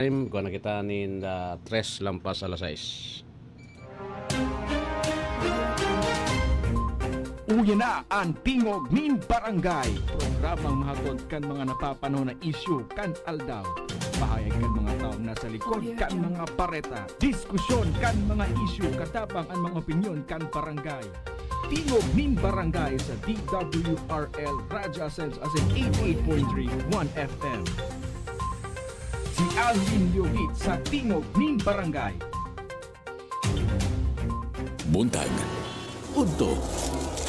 Time ko nakita nin tres lampas alas 6. Uya na ang Tingog nin Barangay. Programang mahatod kan mga napapanahon na isyu kan aldaw. Bahayag kan mga tao nasa likod kan mga pareta. Diskusyon kan mga isyu katapang ang mga opinyon kan barangay. Tingog nin Barangay sa DWRL Radyo Cells as in 88.3 1 FM. Si Alvin Liogit sa Tingog nin Barangay. Buntag, udto,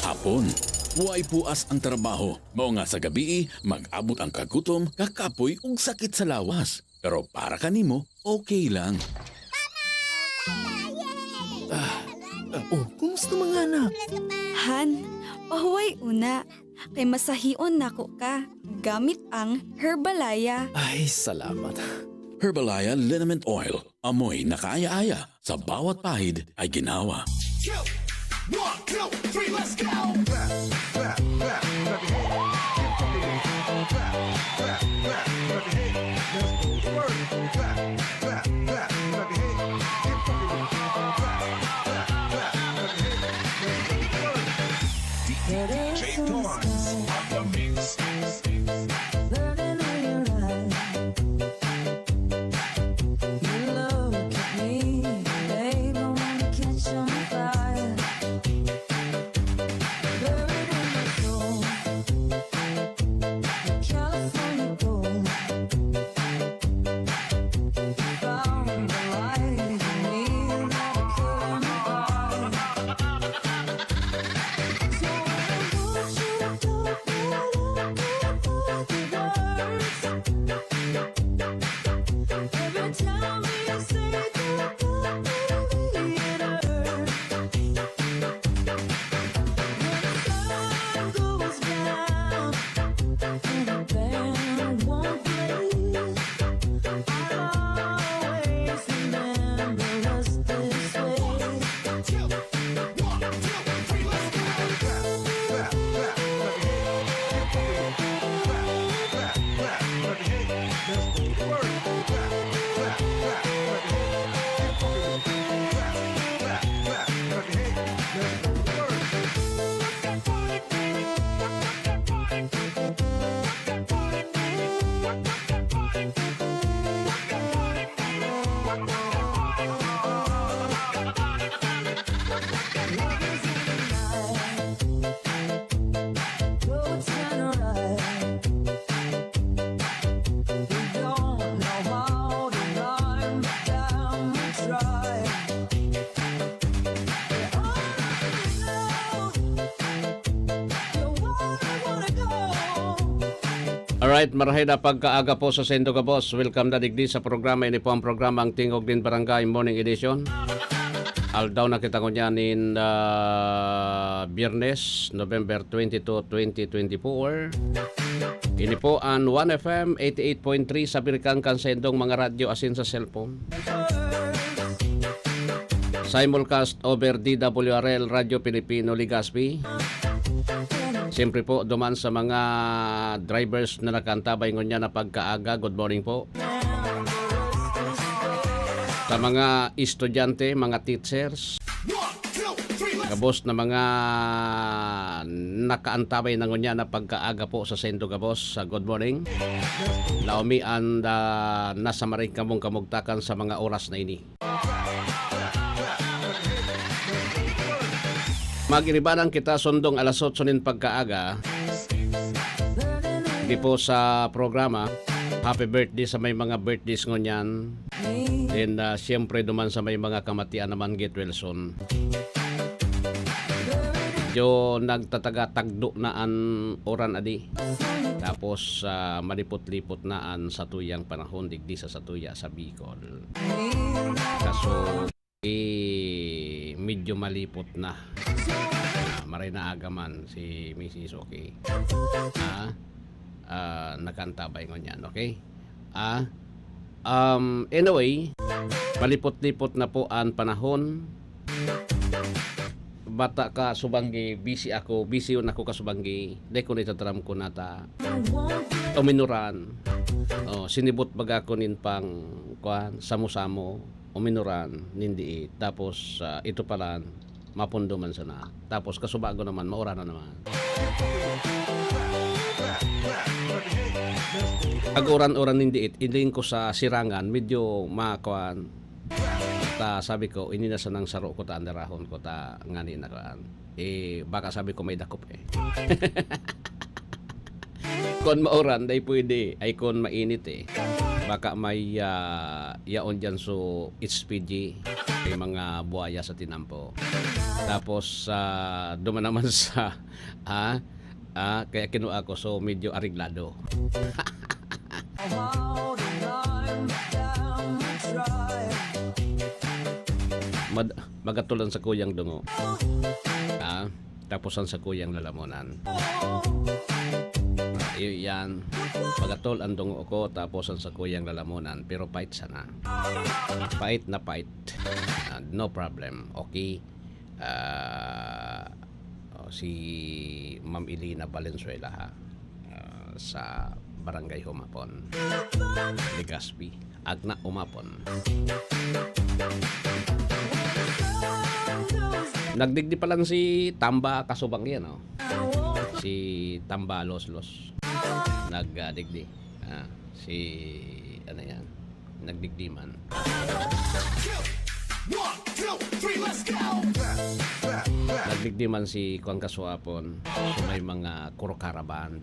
hapon, huway puas ang trabaho. Mao nga sa gabi, mag-abot ang kagutom, kakapoy ug sakit sa lawas. Pero para kanimo, okay lang. Kumusta mga anak? Han, pahuway una. Kay masahion nako ka. Gamit ang Herbalaya. Ay, salamat. Herbalaya Liniment Oil, amoy na kaaya-aya. Sa bawat pahid ay ginawa. 1, 2, 3, let's go! DJ Torrance on the mix. Alright, marahay na pagkaaga po sa Sendo ka Boss. Welcome na digdi sa programa. Ini po ang programa ang Tingog din Barangay Morning Edition. Aldaw na kita ko niyan in Biyernes, November 22, 2024. Ini po ang 1FM 88.3 sa Birkang Kansendong mga radyo asin sa cellphone. Simulcast over DWRL Radio Pilipino Ligaspi. Siyempre po, duman sa mga drivers na nakantabay ngunya na pagkaaga, good morning po. Sa mga estudyante, mga teachers, kabos na mga nakaantabay na ngunya na pagkaaga po sa Sendo Kabos, good morning. Laomi and nasa maring kamong kamugtakan sa mga oras na ini. Magiribanan kita sundong alas 8 nin pagkaaga. Di po sa programa. Happy birthday sa may mga birthdays ngunyan. Then siyempre duman sa may mga kamatian naman Get Wilson. Yo nagtataga-tagdo naan oran adi. Tapos malipot-lipot naan sa tuyang panahon digdi sa satuya sa Bicol. Kaso medyo malipot na. Maray na agaman si Mrs. Okay. Nakantabay ko niyan, okay? Anyway, malipot-lipot na po ang panahon. Bata ka subanggi, busy yun ako ka subanggi. Dahil ko nitataram ko nata. Uminuran. sinibot baga ko nin pang kuan samo-samo uminuran nindi tapos ito pala mapundo man sana tapos kasubago naman maura na naman ag oran-oran nindi ilin ko sa sirangan medyo makuan ta sabi ko ini na sanang saro ko ta andarahon ko ta ngani na kuan baka sabi ko may dakop kon mauran day pwede ay kon mainit baka may yaon dyan so HPG may mga buhaya sa tinampo tapos duman naman sa kaya kinuha ko so medyo ariglado magatulan sa kuyang dungo tapos ang sa kuyang lalamunan yan pagatol ang dungo ko tapos ang sa kuyang lalamunan pero fight sana fight na fight no problem okay si Ma'am Elena Valenzuela sa Barangay Humapon Legazpi Agna Umapon nagdigdi pa lang si Tamba Kasubang yan si Tamba Loslos nagdigdi si ano yan nagdigdi man 1, 2, 3, let's go! nagdigdi man si Kuang Kasuapon so may mga kurokaraban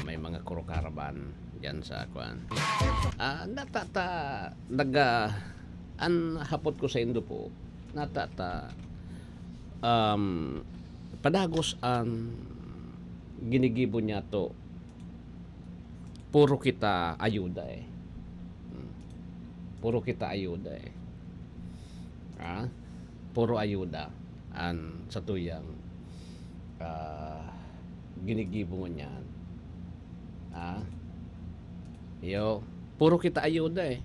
may mga kurokaraban yan sa Kuan an hapot ko sa Indo po padagos ang ginigibo niya to puro kita ayuda puro kita ayuda puro ayuda an sa tuyang ginigibo niya puro kita ayuda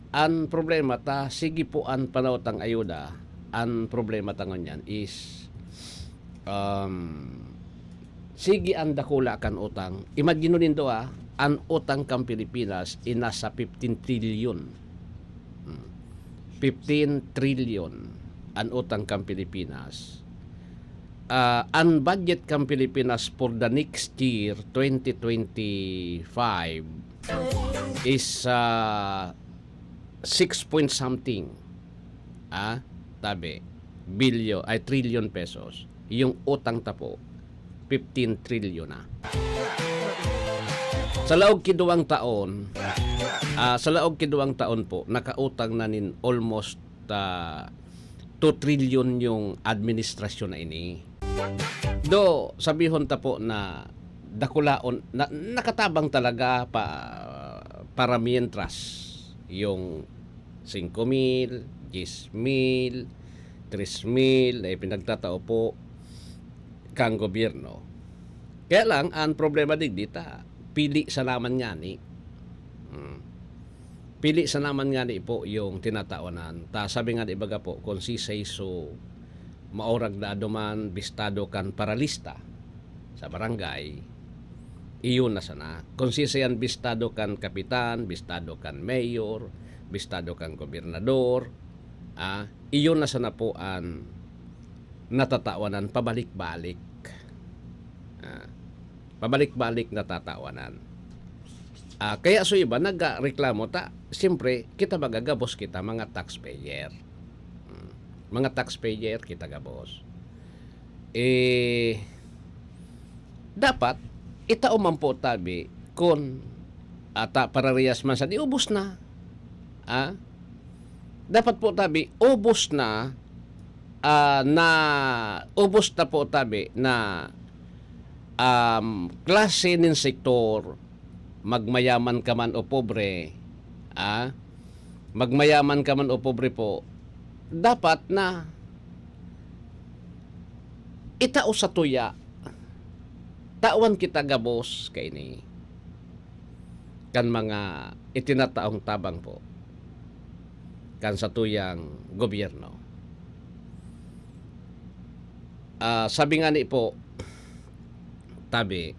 an problema ta sige po an panawtang ayuda an problema tangon yan is sige ang dakula kan utang imagine nindo ang utang kang Pilipinas inasa 15 trillion 15 trillion ang utang kang Pilipinas ang budget kang Pilipinas for the next year 2025 is 6 point something tabi billion ay trillion pesos yung utang tapo 15 trillion na sa laog kiduwang taon po nakautang na nin almost 2 trillion yung administrasyon na ini do sabihon ta po na dakulaon na, nakatabang talaga para mientras yung 5,000 10,000 3,000 ay pinagtatao po kang gobyerno. Kaya lang, ang problema digdita, pili sa naman nga ni. Pili sa naman nga ni po yung tinataonan. Sabi nga ibaga po, kung si Seiso maorag na duman, bistado kan paralista sa barangay, iyon na sana. Kung si Sayan bistado kan kapitan, bistado kan mayor, bistado kan gobernador, iyon na sana po ang natatawanan pabalik-balik. Pabalik-balik natatawanan. Kaya so iba nagreklamo siyempre kita magagabos kita mga taxpayer. Mga taxpayer kita gabos. Dapat itaumang po tabi kung parariyas man sa diubos na. Dapat po tabi ubos na ubos na po tabi na klase ng sektor magmayaman ka man o pobre magmayaman ka man o pobre po dapat na itao sa tuya tawan kita gabos kay ni kan mga itinataong tabang po kan sa tuyang gobyerno. Sabi nga ni po tabi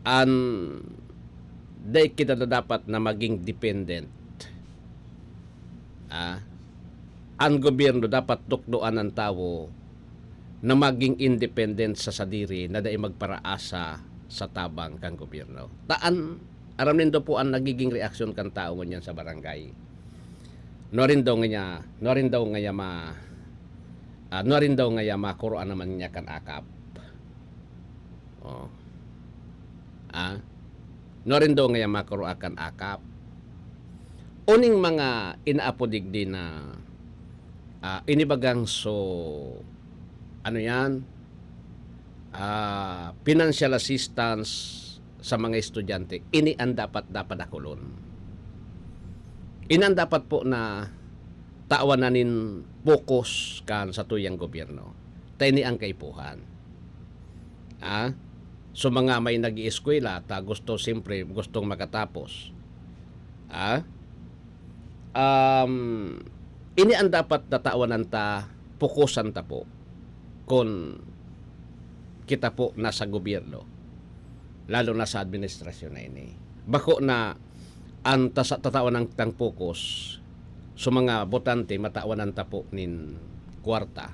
an day kita na dapat na maging dependent. Ang gobyerno dapat tukdoan ng tao na maging independent sa sadiri na day magparaasa sa tabang kang gobyerno. Taan, aram nindo po ang nagiging reaksyon kan tao ngunyan sa barangay. No rin daw nga makuroan naman niya kan akap. Oh. No rin daw nga makuroan kan akap. Uning mga inaapodig din na inibagang so ano yan, financial assistance sa mga estudyante, ini ang dapat akulon. Inan dapat po na tawanin fokus kan sa tuyang gobyerno. Tayo ni ang kaipuhan. So mga may nag-ieskwela, siyempre gustong makatapos. Ini ang dapat natawanan ta, fokusan ta po kung kita po nasa gobyerno, lalo na sa administrasyon na ini. Bako na ang tatawanan tang fokus sa mga botante, matawanan ta po nin kwarta.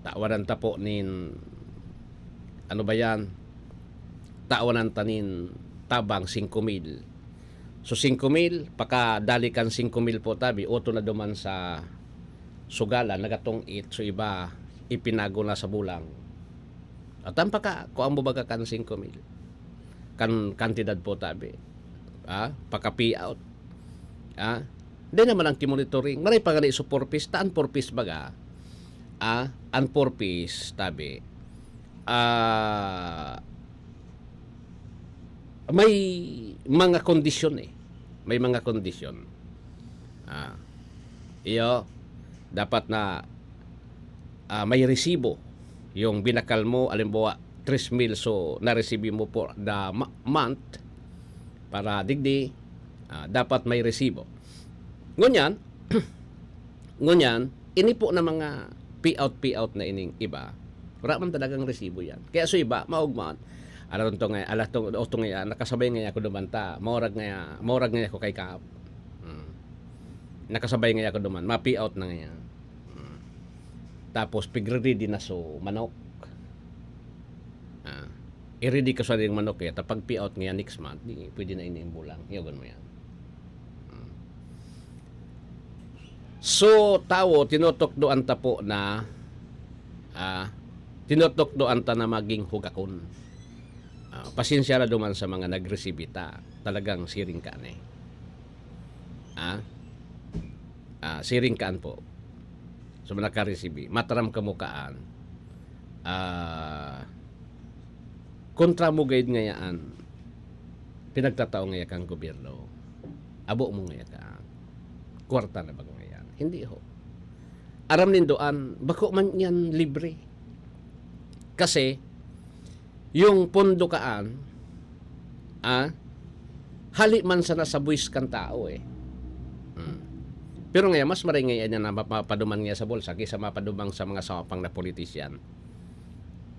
Tawanan ta po nin ano ba yan? Tawanan ta nin tabang 5,000. So 5,000, pakadalikan 5,000 po tabi, oto na duman sa sugalan, nagatong it, so iba ipinago na sa bulang. At ang paka, kung ang bubaga kan 5,000, kantidad po tabi, paka-payout. Hindi naman ang kimonitoring, maray pa gali so 4 piece, taan 4 piece baga, ang 4 piece tabi, may mga kondisyon may mga kondisyon. Iyo, dapat na may resibo yung binakal mo, alimbawa 3,000, so na-receive mo for the month para digdi, dapat may resibo. Ngunyan ini po na mga payout na ining iba, wala man talagang resibo yan. Kaya so iba, maugman, nakasabay nga ako dumanta, maurag nga ako kay Kaap. Nakasabay nga ako duman, ma-payout na nga. Tapos pig-ready na so manok. I-ready ka sa ding manok kaya tapag payout nga next month, di pwede na inimbulang. Iyagan mo yan. So tao tinutokdoan ta po na tinutokdoan ta na maging hugakon. Pasensya na duman sa mga nagresibita, talagang siring kaan siring kaan po. So naka-resibi, mataram kamukaan. Kontra mo gayud ngayaan, pinagtatao ngaya kang gobyerno, abo mo ngaya kaan, kwarta na bago ngayan. Hindi ho. Aram nindoan, bako man yan libre. Kasi, yung pondo kaan, hali man sana sa buwis kang tao Pero ngayon, mas maray ngayon na mapaduman nga sa bulsa kaysa mapadumang sa mga sawapang na politisyan.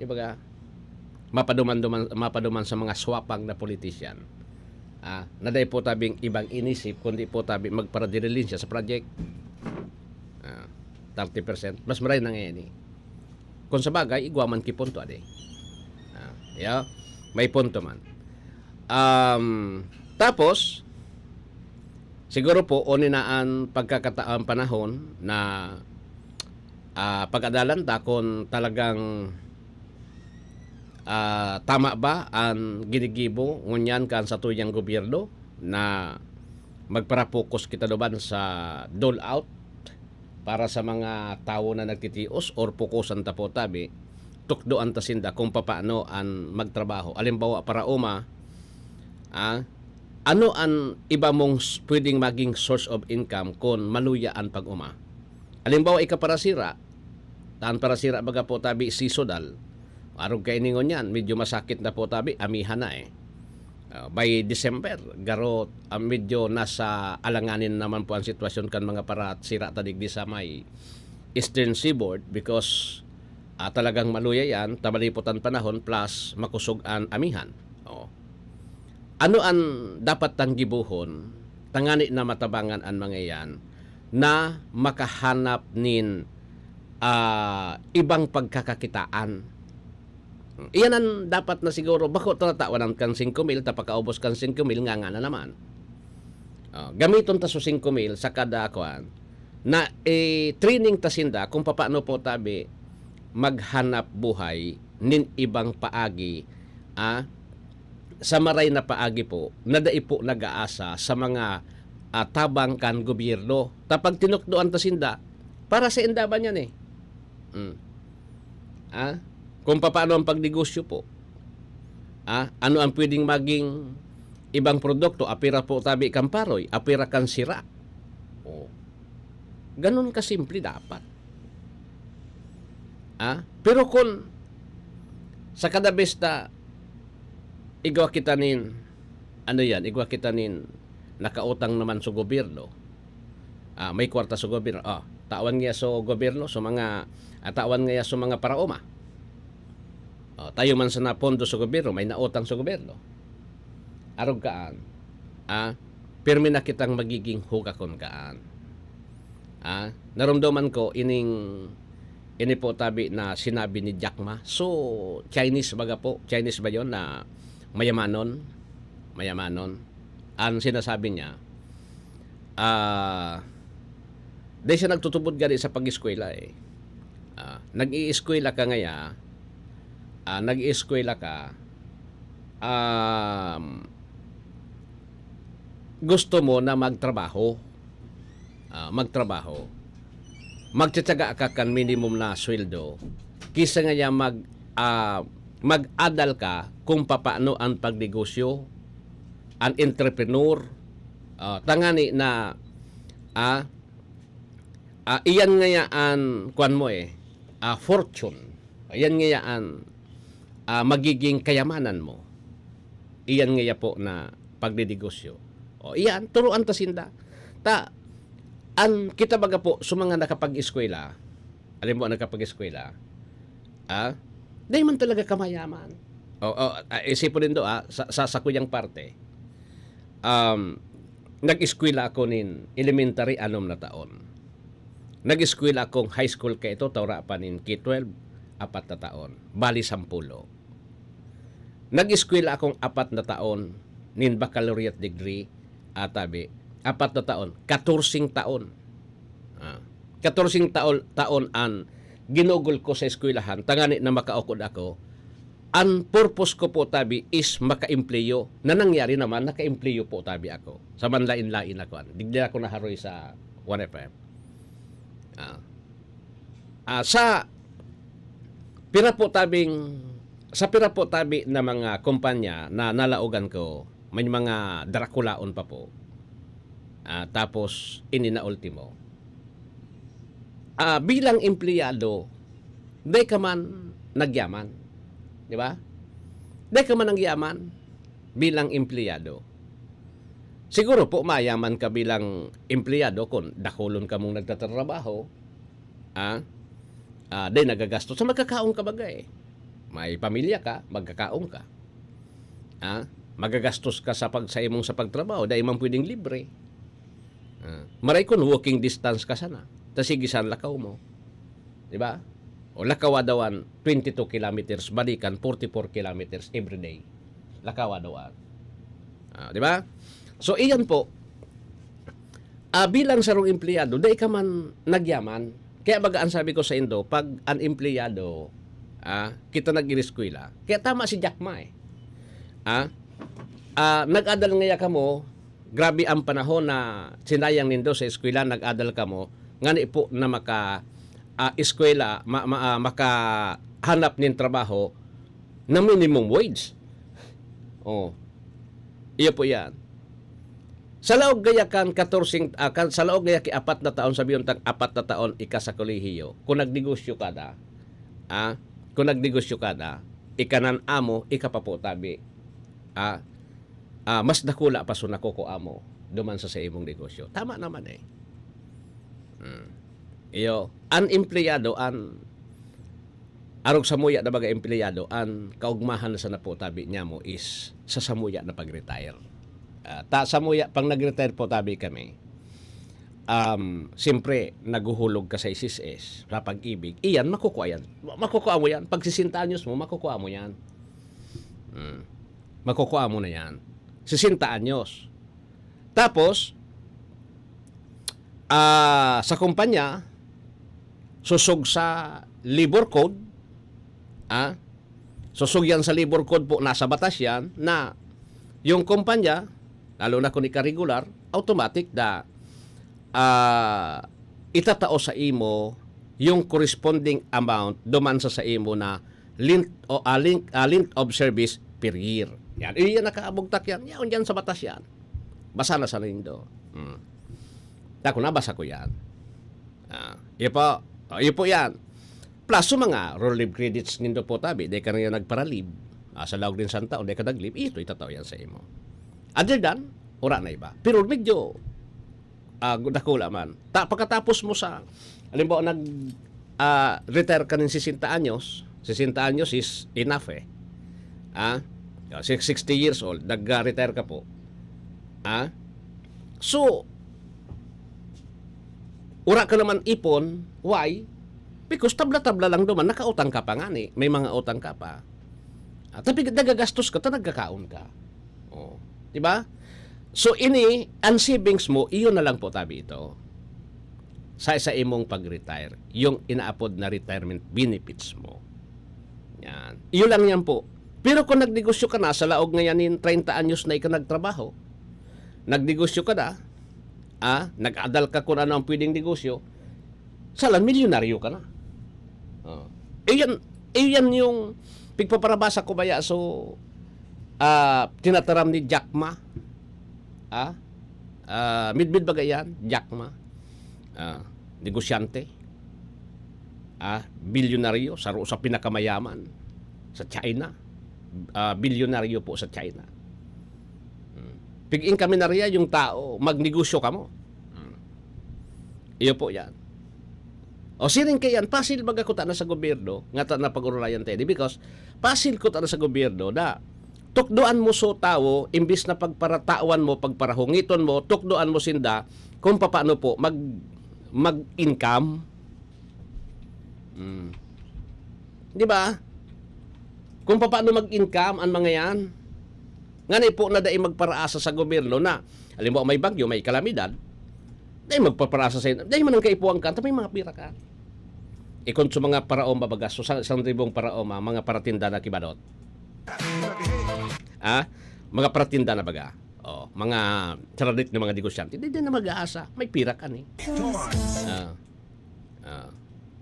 Ibaga, mapaduman sa mga swapang na politisyan. Naday po tabing ibang inisip, kundi po tabi magparadirilin siya sa project. 30%. Mas maray na ngayon Kung sa bagay, igwaman ki punto may punto man. Tapos, siguro po, uninaan pagkakataang panahon na pag-adalanta kung talagang tama ba ang ginigibo ngunyan kan sa tuyang gobyerno na magpara-focus kita doban sa dole out para sa mga tao na nagtitios or fokusan ta po tabi tukdoan ta sinda kung papaano ang magtrabaho. Alimbawa para ano ang iba mong pwedeng maging source of income kung maluyaan pag-uma? Alimbawa, ikaparasira. Taan parasira baga po tabi si sodal. Arog kay ningon yan, medyo masakit na po tabi, amihan na by December, garo medyo nasa alanganin naman po ang sitwasyon kan mga para sira tadig di sa may Eastern Seaboard because talagang maluya yan, tamaliputan panahon plus makusog-an amihan. O. Ano ang dapat tang gibuhon, tangani na matabangan ang mga yan, na makahanap nin ibang pagkakakitaan. Iyan ang dapat na siguro, bako tatawan kan 5,000, tapakaubos kan 5,000, nga na naman. Gamiton ta so 5,000 sa kada kuan na training tasinda kung paano po tabi maghanap buhay nin ibang paagi sa maray na paagi po na daipo nag-aasa sa mga tabang kan gobyerno. Tapag tinukdoan tasinda para sa indaban yan kung paano ang pagnegosyo po. Ano ang pwedeng maging ibang produkto, apira po tabi kang paroy, apira kang sira. Ganun kasimple dapat. Pero kung sa kada besta igwa kita nin nakautang naman sa gobyerno. May kwarta sa gobyerno. Tawan nga sa gobyerno sa mga tawan nga sa mga paraoma. Tayo man sa napondo sa gobyerno, may nautang sa gobyerno. Arog kaan, pirmi na kitang magiging hukakon kaan. Naramdaman ko ini po tabi na sinabi ni Jack Ma. So, Chinese ba yun na mayamanon? Ang sinasabi niya, dahil siya nagtutubod gani sa pag-eskwela nag-i-eskwela ka ngaya, nag-i-eskwela ka, gusto mo na magtrabaho, magtsatsaga ka kan minimum na sweldo, kisa nga mag-adal ka kung paano ang pagnegosyo, ang entrepreneur, tangani na iyan nga ang kuan mo fortune, iyan nga ang magiging kayamanan mo, iyan nga po na pagnegosyo. Iyan, turuan tasinda. Kita baga po, sa mga nakapag-eskwela, alam mo, nakapag-eskwela, dahil man talaga kamayaman. Isipon din do, sa kuyang parte, nag-eskwela ako nin elementary 6 na taon. Nag-eskwela akong high school ka ito, tawra pa nin K-12, 4 na taon. Bali 10. Nag-eskwela akong 4 na taon, nin baccalaureate degree, atabi, 4 na taon, 14 taon. 14 taon ang ginugol ko sa eskwelahan, tangani na makaukod ako. Ang purpose ko po tabi is maka-empleyo. Na nangyari naman, naka-empleyo po tabi ako. Sa manlain-lain ako. Digdi ako naharoy sa 1FM. Sa pira po tabi na mga kumpanya na nalaugan ko, may mga Draculaon pa po. Tapos, na ultimo. Bilang empleyado, di ka man nagyaman. Di ba? Di ka man nagyaman bilang empleyado. Siguro po mayaman ka bilang empleyado kung dakulon ka mong nagtatrabaho. Di nagagastos. Sa magkakaong ka bagay. May pamilya ka, magkakaong ka. Magagastos ka sa imong sa pagtrabaho, dahil man pwedeng libre. Maray kun walking distance ka sana. Tasigisan lakaw mo. Di ba? O lakawadawan 22 kilometers, balikan 44 kilometers every day. Lakawadawan. Di ba? So iyan po, bilang sarong empleyado, dahil ka man nagyaman. Kaya bagaan sabi ko sa Indo, pag an empleyado, kita nag-iriskwela. Kaya tama si Jack Ma nag-adal ngaya ka mo, grabe ang panahon na sinayang nindo sa eskwela, nag-adal ka mo, ngani po na eskwela, makahanap nin trabaho na minimum wage. Iyo po yan. Sa laog gaya kan 14, sa laog gaya ki 4 na taon, sabiyon tag 4 na taon ika sa kolehiyo, kung nagnegosyo ka da, ikanan amo, ika pa po tabi, mas nakula pa so nakuko amo duman sa imong negosyo. Tama naman Iyo, an empleyado, arog samuya na baga empleyado, ang kaugmahan na sa napo tabi niya mo is sa samuya na pag-retire. Samuya, pang nag-retire po tabi kami, siyempre, naguhulog ka sa SSS, sa pag-ibig, iyan, makukuha yan. Makukuha mo yan. Pag 60 anyos mo, makukuha mo yan. Makukuha mo na yan. 60 anyos. Tapos, sa kumpanya, susog sa labor code, susog yan sa labor code po, nasa batas yan, na yung kumpanya, lalo na kung ika-regular, automatic na itatao sa imo yung corresponding amount duman sa imo na length of service per year. Yan. Iyan nakaabugtak yan. Yan dyan sa batas yan. Basa na sa lindo. Tako nabasa ko yan. Iyo po yan. Plus, yung mga roll leave credits nindo po tabi, di ka rin nagparalib. Sa lawag din santa, o di ka naglib, ito itatao yan sa imo. Other than, ura na iba. Pero medyo, dakula man. Pagkatapos mo sa, halimbawa, retire ka ng 60 anyos, 60 anyos is enough 60 years old, nag-retire ka po. So, ura ka naman ipon, why? Because tabla-tabla lang duman, nakautang ka pa nga ni, may mga utang ka pa. Tapi nagagastos ka, nagkakaon ka. Diba? So, ang savings mo, iyon na lang po tabi ito. Sa imong pag-retire, yung inaapod na retirement benefits mo. Yan. Iyon lang yan po. Pero kung nagnegosyo ka na, sa laog ngayon 30 anyos na ikaw nagtrabaho, nagnegosyo ka na, nag-adal ka kung ano ang pwedeng negosyo, salan, milyonaryo ka na. Iyan yung pigpaparabasa ko baya so tinataram ni Jack Ma. Midbid bagay yan, Jack Ma. Negosyante. Bilyonaryo sa pinakamayaman sa China. Bilyonaryo po sa China. Pig-in kami na riya yung tao, magnegosyo ka mo. Iyo po yan. O siring kayan, pasil baga ko ta na sa gobyerno, nga ta na pag-urulayan tayo. Because, pasil ko ta na sa gobyerno na tukdoan mo so tao, imbis na pagparatawan mo, pagparahungiton mo, tukdoan mo sinda, kung paano po mag-income. Di ba? Kung paano mag-income ang mga yan. Nga po na dahil magparaasa sa gobyerno na, alam mo, may bagyo, may kalamidad, dahil magpaparaasa sa inyo, dahil manang kaipuang ka, may mga pira ka. Ikon sa mga paraom babagas, so 1,000 paraom, mga paratinda na kibadot. Mga paratinda na baga. Mga charadit ng mga negosyante, hindi na mag-aasa, may pira ka ni.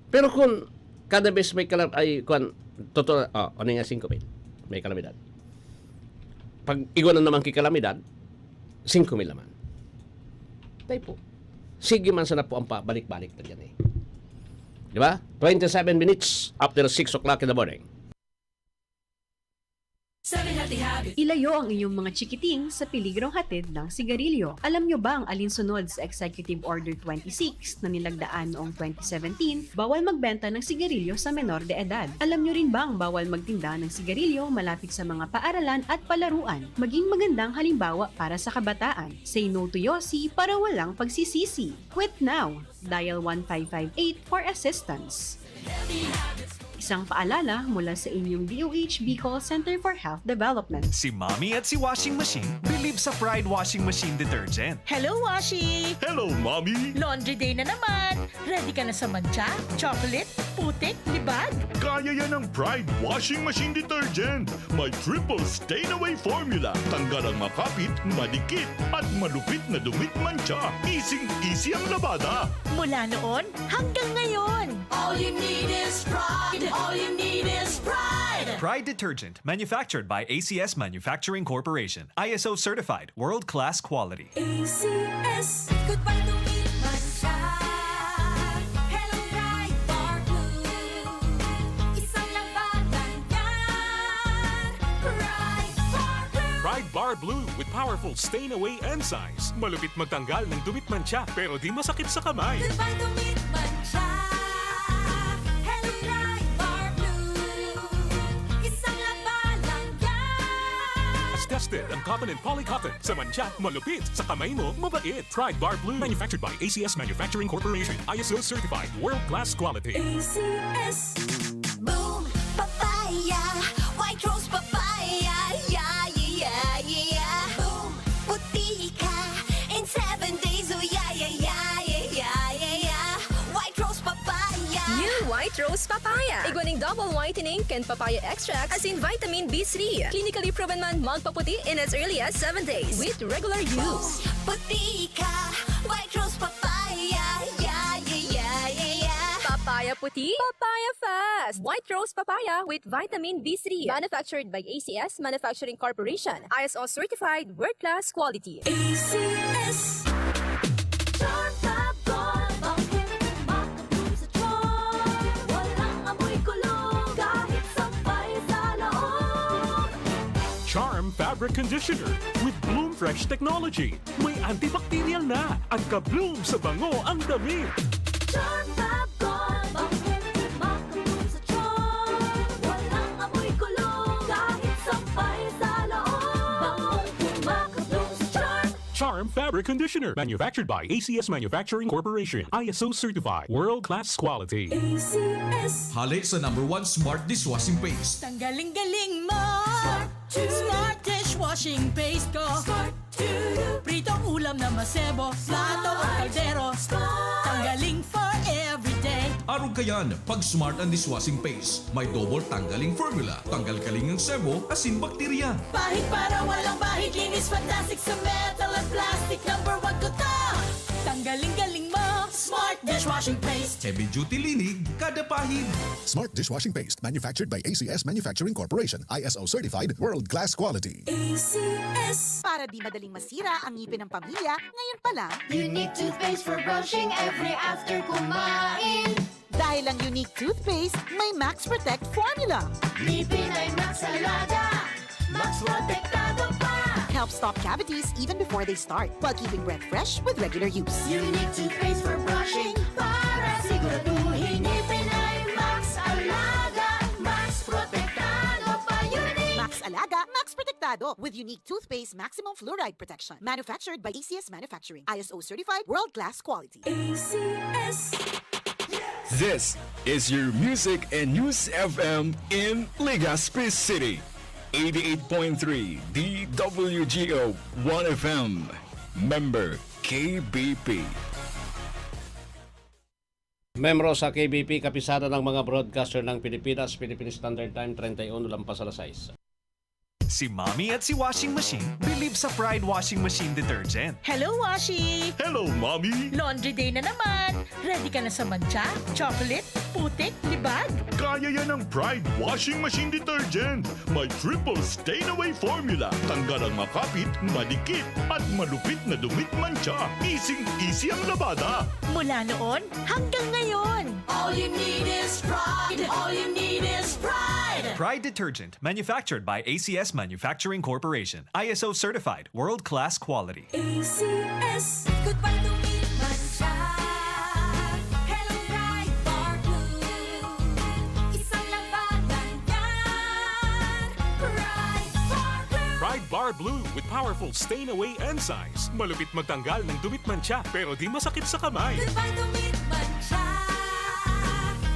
Pero kung kada bes may totoo, ano nga 5,000, may kalamidad. Pag iguanan naman kikalamidad, 5,000 naman. Tayo po. Sige man sana po ang balik-balik na yan Di ba? 27 minutes after 6 o'clock in the morning. Ilayo ang inyong mga chikiting sa peligrong hatid ng sigarilyo. Alam nyo ba ang alinsunod sa Executive Order 26 na nilagdaan noong 2017? Bawal magbenta ng sigarilyo sa menor de edad. Alam nyo rin ba ang bawal magtinda ng sigarilyo malapit sa mga paaralan at palaruan? Maging magandang halimbawa para sa kabataan. Say no to yosi para walang pagsisisi. Quit now! Dial 1558 for assistance. Isang paalala mula sa inyong DOH Bicol Center for Health Development. Si Mommy at si Washing Machine believe sa Pride Washing Machine Detergent. Hello, Washi! Hello, Mommy! Laundry day na naman! Ready ka na sa mancha, chocolate, putik, libag? Kaya yan ang Pride Washing Machine Detergent. May triple stain-away formula. Tanggal ang makapit, madikit, at malupit na dumit mancha. Easy ang labada. Mula noon hanggang ngayon. All you need is pride. All you need is pride. Pride Detergent, manufactured by ACS Manufacturing Corporation. ISO certified, world-class quality. ACS. Goodbye to me, mancha. Hello, Pride Bar Blue. Isang labanan yan. Pride Bar Blue. Pride Bar Blue with powerful stain-away enzymes. Malupit magtanggal ng dumit mancha pero di masakit sa kamay. Goodbye to me, mancha. Hello, Pride Bar Blue. tested ang cotton and polycotton. Sa mancha, malupit. Sa kamay mo, mabait. Pride Bar Blue. Manufactured by ACS Manufacturing Corporation. ISO certified. World-class quality. ACS. Boom, papaya. White rose papaya. Yeah, yeah, yeah. Boom, puti ka. In 7 days, oh yeah, yeah, yeah, yeah, yeah, yeah. White rose papaya. New White Rose Papaya. Iguaning double whitening and papaya extract as in vitamin B3. Clinically proven man magpaputi in as early as 7 days with regular use. Puti ka. White rose papaya. Yeah, yeah, yeah, yeah, yeah. Papaya puti, papaya fast. White Rose Papaya with vitamin B3. Manufactured by ACS Manufacturing Corporation. ISO certified world-class quality. ACS. Chartabon, bakit makatulong sa tiyan? Walang amoy kulong kahit sabay sa loob. Charm Fabric Conditioner with Bloom Fresh Technology. May antibacterial na at ka-bloom sa bango ang damit. Chartabon, bakit makatulong sa tiyan? Walang amoy kulong kahit sabay sa loob. Makatulong sa tiyan. Charm Fabric Conditioner. Manufactured by ACS Manufacturing Corporation. ISO certified. World-class quality. ACS. Hali sa #1 Smart Dishwashing Paste. Tanggaling-galing mo. Smart dishwashing paste ko. Pritong ulam na masebo. Plato o kaldero. Tanggaling for everyday. Araw kayan, pag Smart ang Dishwashing Paste, may double tanggaling formula. Tanggal kaling ng sebo, asin bakterya. Pahit para walang bahid. Linis fantastic sa metal at plastic. #1 ko to. Tanggaling-galing mo. Smart dishwashing paste. Heavy duty linig, kada pahid. Smart Dishwashing Paste, manufactured by ACS Manufacturing Corporation. ISO certified, world-class quality. ACS. Para di madaling masira ang ngipin ng pamilya, ngayon pa lang. Unique toothpaste for brushing every after kumain. Dahil ang unique toothpaste, may Max Protect formula. Ngipin ay Max Alaga. Max Protektado pa. Helps stop cavities even before they start, while keeping breath fresh with regular use. Unique toothpaste for brushing para siguraduhin ngipin ay Max Alaga. Max Protektado pa. Unique. Max Alaga, Max Protectado with unique toothpaste maximum fluoride protection. Manufactured by ACS Manufacturing. ISO certified world-class quality. ACS. This is your Music and News FM in Legazpi City. 88.3 DWGO 1FM. Member KBP. Membro sa KBP, kapisada ng mga broadcaster ng Pilipinas, Philippine Standard Time, 31 lampas alas 6. Si Mommy at si Washing Machine believe sa Pride Washing Machine Detergent. Hello, Washi! Hello, Mommy! Laundry day na naman. Ready ka na sa mancha, chocolate, putik, libag? Kaya yan ang Pride Washing Machine Detergent. May triple stain-away formula. Tanggal ang makapit, madikit, at malupit na dumit mancha. Easy ang labada. Mula noon hanggang ngayon. All you need is pride. All you need is pride. Pride Detergent, manufactured by ACS Manufacturing Corporation. ISO certified, world-class quality. ACS. Goodbye to me, mancha. Hello, Pride Bar Blue. Isang labanan yan. Pride Bar Blue. Pride Bar Blue with powerful stain-away enzymes. Malupit magtanggal ng dumit mancha pero di masakit sa kamay. Goodbye to me, mancha.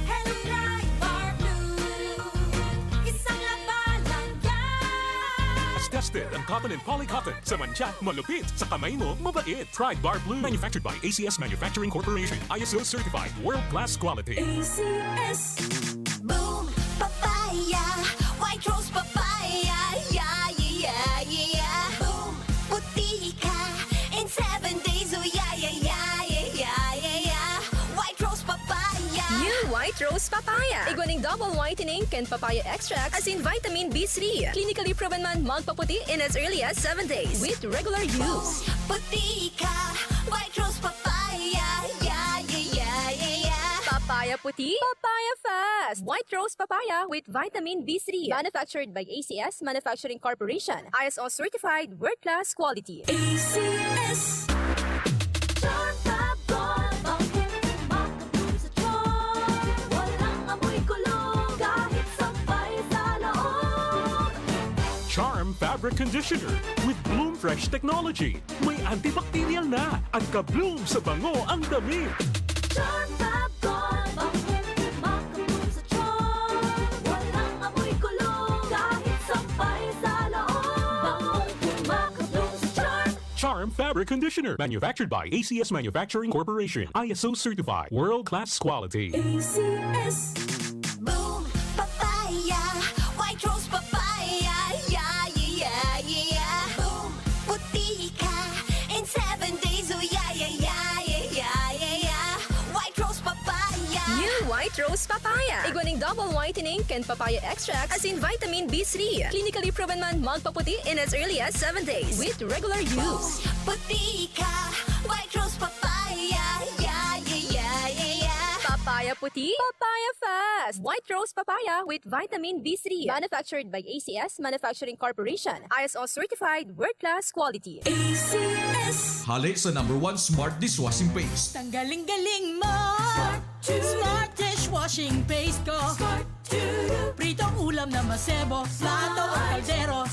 Hello, Pride Bar Blue. Isang labanan yan. As tested ang cotton and polycotton. Sa mancha, malupit. Sa kamay mo, mabait. Pride Bar Blue. Manufactured by ACS Manufacturing Corporation. ISO certified. World-class quality. ACS. Boom, papaya. White rose papaya. Yeah, yeah, yeah. Boom, puti ka. In 7 days, oh yeah, yeah, yeah, yeah, yeah, yeah. White rose papaya. New White Rose Papaya. Iguaning double whitening and papaya extract as in vitamin B3. Clinically proven man magpaputi in as early as 7 days with regular use. Puti ka. White rose papaya. Yeah, yeah, yeah, yeah, yeah. Papaya puti, papaya fast. White Rose Papaya with vitamin B3. Manufactured by ACS Manufacturing Corporation. ISO certified world-class quality. ACS. Chartabon, bakit makatulong sa tiyan? Walang amoy kulong kahit sabay sa loob. Charm Fabric Conditioner with Bloom Fresh Technology. May antibacterial na at ka-bloom sa bango ang damit. Charm Fab Gone, bakit makabloom sa charm? Walang amoy kulong, kahit sampay sa loob. Bakit makabloom sa charm? Charm Fabric Conditioner. Manufactured by ACS Manufacturing Corporation. ISO certified. World-class quality. ACS. Boom, papaya, white rose papaya, yeah, yeah, yeah. Boom, puti ka in 7 days, oh yeah, yeah, yeah, yeah, yeah, yeah. White rose papaya. New White Rose Papaya. Iguaning double whitening and papaya extract as in vitamin B3. Clinically proven man magpaputi in as early as 7 days with regular use. Puti ka, white rose papaya, yeah, yeah, yeah, yeah, yeah. Papaya puti, papaya fast. White Rose Papaya with vitamin B3. Manufactured by ACS Manufacturing Corporation. ISO certified world-class quality. ACS. Hali sa #1 Smart Dishwashing Paste. Tanggaling-galing mo. Smart dishwashing paste ko. Pritong ulam na masebo. Plato o kaldero.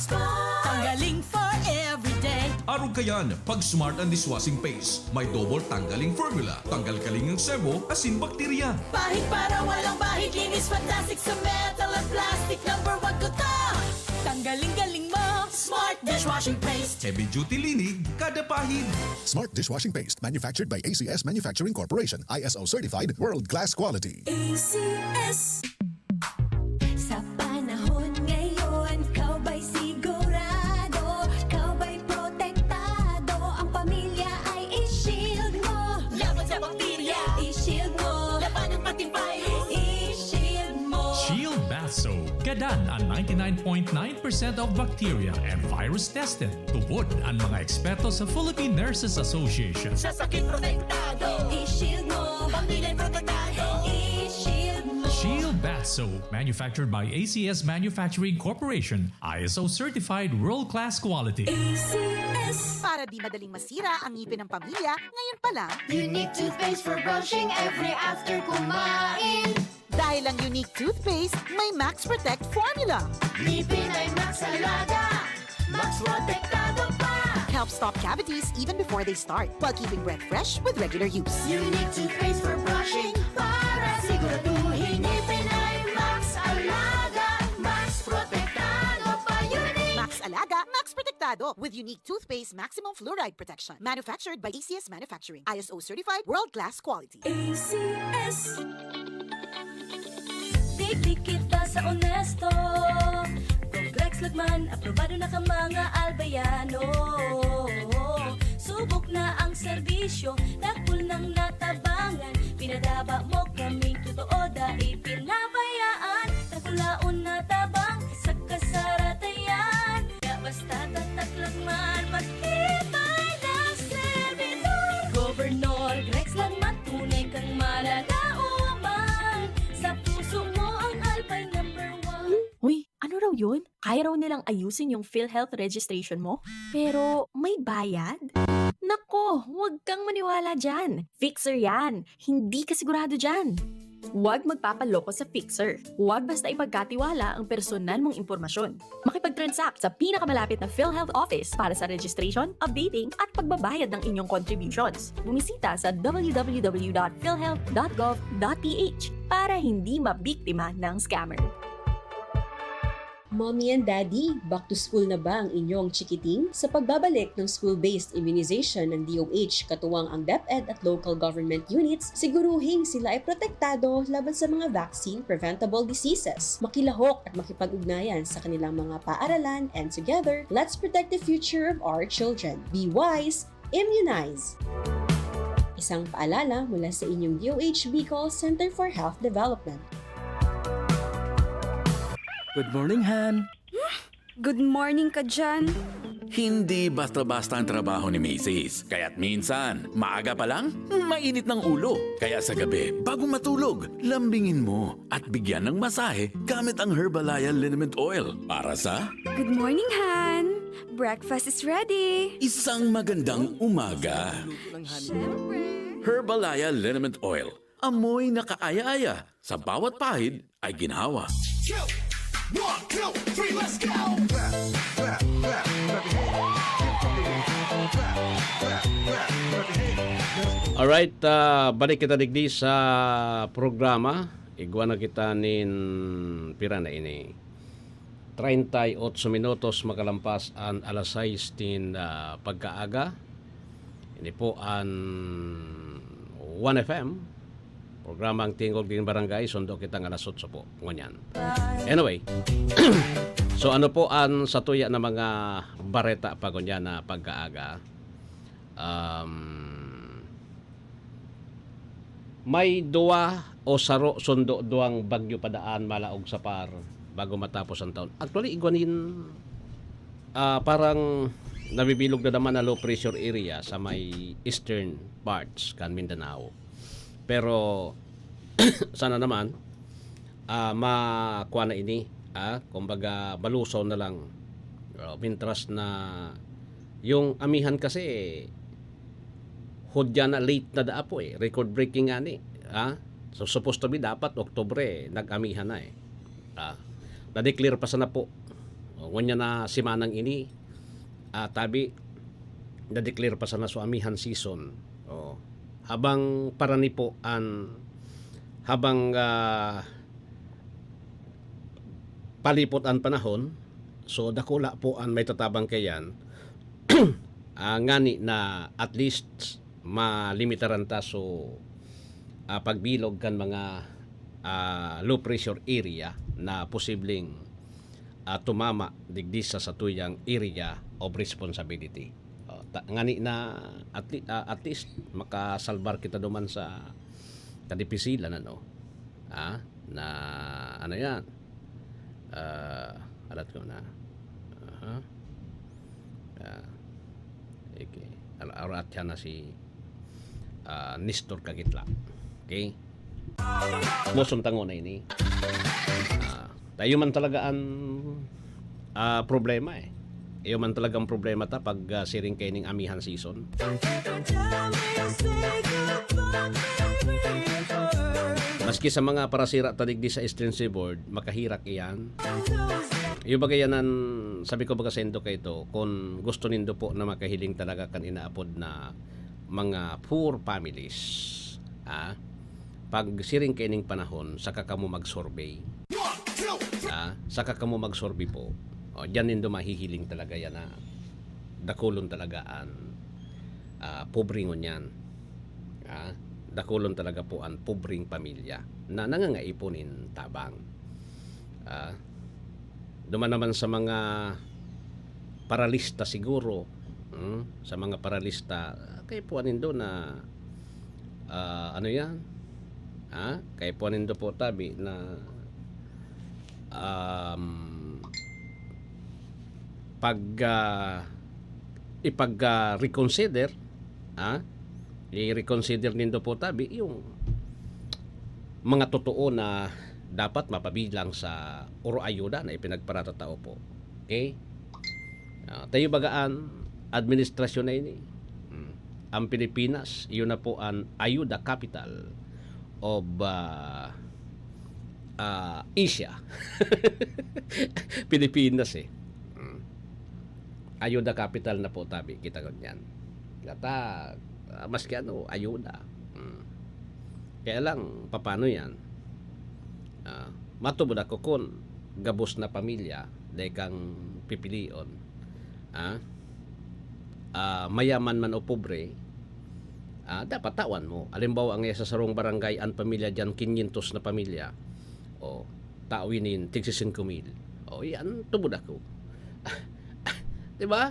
Tanggaling for everyday. Araw kayan, pag Smart and Dishwashing Paste, may double tanggaling formula. Tanggal kaling ng sebo, asin bakterya. Bahid para walang bahid. Linis fantastic sa metal at plastic. #1 ko to. Tanggaling-galing mo. Smart dishwashing paste. Heavy duty linig, kada pahid. Smart Dishwashing Paste, manufactured by ACS Manufacturing Corporation. ISO certified, world-class quality. ACS. Sa panahon ngayon, kau ba'y sigurado? Kau ba'y protektado? Ang pamilya ay i-shield mo. Laban sa bakterya. I-shield mo. Laban ng pating virus. I-shield mo. Shield Bath Soap. Gadan ang 99.9% of bacteria and virus tested. Tubod ang mga eksperto sa Philippine Nurses Association. Sa sakit protektado. I-shield mo. Pamilya protektado. I-shield mo. Shield Bath Soap. Manufactured by ACS Manufacturing Corporation. ISO certified world-class quality. ACS. Para di madaling masira ang ngipin ng pamilya, ngayon pa lang, Unique toothpaste for brushing every after kumain. dahil ang unique toothpaste, may Max Protect formula. Ngipin ay Max Alaga. Max protektado pa. Helps stop cavities even before they start, while keeping breath fresh with regular use. Unique toothpaste for brushing para siguraduhin ngipin ay Max Alaga. Max protektado pa. Unique. Max Alaga, Max Protectado with unique toothpaste maximum fluoride protection. Manufactured by ACS Manufacturing. ISO certified world-class quality. ACS. Di kita sa honesto. Complex Lagman, aprobado na ka mga albayano. Subok na ang serbisyo, dakul ng natabangan. Pinadaba mo kaming totoo dahil pinabayaan. Takulaon na tabang sa kasaratayan. Kaya basta tataklagman, maghintay ng servidor. Governor Rex Lagman, tunay kang malagauman. Sa puso mo ang Albay #1. Uy, ano raw yun? Kaya raw nilang ayusin yung PhilHealth registration mo? Pero may bayad? Nako, huwag kang maniwala dyan. Fixer yan. Hindi ka sigurado dyan. Huwag magpapaloko sa Fixer. Huwag basta ipagkatiwala ang personal mong impormasyon. Makipag-transact sa pinakamalapit na PhilHealth office para sa registration, updating at pagbabayad ng inyong contributions. Bumisita sa www.philhealth.gov.ph para hindi mabiktima ng scammer. Mommy and Daddy, back to school na ba ang inyong chikiting? Sa pagbabalik ng school-based immunization ng DOH katuwang ang DepEd at local government units, siguruhing sila ay protektado laban sa mga vaccine-preventable diseases. Makilahok at makipag-ugnayan sa kanilang mga paaralan, and together, let's protect the future of our children. Be wise, immunize! Isang paalala mula sa inyong DOH Bicol Center for Health Development. Good morning, Han. Good morning ka dyan. Hindi basta-basta ang trabaho ni Mrs. Kaya't minsan, maaga pa lang, mainit ng ulo. Kaya sa gabi, bago matulog, lambingin mo at bigyan ng masahe gamit ang Herbalaya Liniment Oil. Para sa Good morning, Han. Breakfast is ready. isang magandang umaga. Herbalaya Liniment Oil. Amoy na kaaya-aya. Sa bawat pahid ay ginhawa. 1, 2, 3, let's go! Alright, balik kita digdi sa programa. Igwa na kita nin pira na ini. 38 minutos makalampas ang alas 6 din pagkaaga. Ini po ang 1FM. Programang Tingog din Barangay. Sundo kita ng alas 8 po. Ngunyan. Anyway. So ano po ang satuya na mga bareta pa kunya na pagkaaga. May duwa o saro sundo duang bagyo padaan malaog sa par bago matapos ang taon. Actually, igwanin parang nabibilog na naman na low pressure area sa may eastern parts kan Mindanao. Pero sana naman makuha na ini kumbaga balusaw na lang. Mintras na yung amihan kasi hodya na late na daapo record breaking ani. So supposed to be dapat Oktubre nag-amihan na na-declare pa sana po. Ngunya na simanang ini tabi na-declare pa sana so amihan season. Habang parani po habang palipot ang panahon, so dakula po ang may tatabang kayan ngani na at least malimitaran ta so pagbilog kan mga low pressure area na posibleng tumama digdi sa satuyang area of responsibility. Ngani na at least makasalbar kita duman sa kadipisilan na ano yan alat ko na okay. Arat yan na si Nestor Kagitla. Okay? Mosong tango na ini. Tayo man talaga ang problema Iyo man talaga ang problema ta pag siring kaining amihan season. Maski sa mga parasira tadigdi sa Eastern Seaboard, makahirak iyan. Iyo bagayanan, sabi ko baga sendo kay ito, kung gusto nindo po na makahiling talaga kan inaapod na mga poor families, pag siring kaining panahon, saka kamo mag-survey. Saka kamo mag-survey po. Diyan nindo mahihiling talaga yan na dakulon talaga ang pobringon yan. Dakulon talaga po ang pobring pamilya na nangangaiponin tabang. Duman naman sa mga paralista siguro, sa mga paralista, kay puanin do na ano yan? Kay puanin do po tabi na ipag-reconsider i-reconsider nindo po tabi yung mga totoo na dapat mapabilang sa oro ayuda na ipinagparatatao po. Okay? Tayo bagaan administrasyon na ini. Ang Pilipinas, yun na po ang ayuda capital of Asia. Pilipinas ayuda capital na po tabi kita ganyan. Kata maski ayuda. Kaya lang paano yan? Matubod ako kung gabos na pamilya dahil kang pipilion. Mayaman man o pobre, dapat tawan mo. Alimbawa ang sa sarong barangay ang pamilya dyan 500 na pamilya. Tawinin tig 5,000. Yan tubod ako. Diba?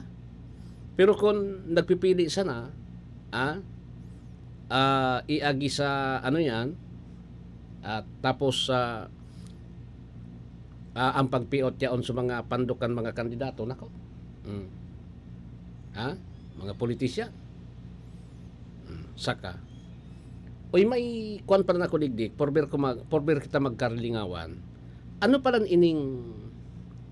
Pero kung nagpipili sana, iagi sa ano yan, tapos ang pagpiot yaon sa mga pandukan mga kandidato, nako. Mga politisyan. Saka. May kuan pa na ako digdig, porber kita magkarlingawan. Ano pala ining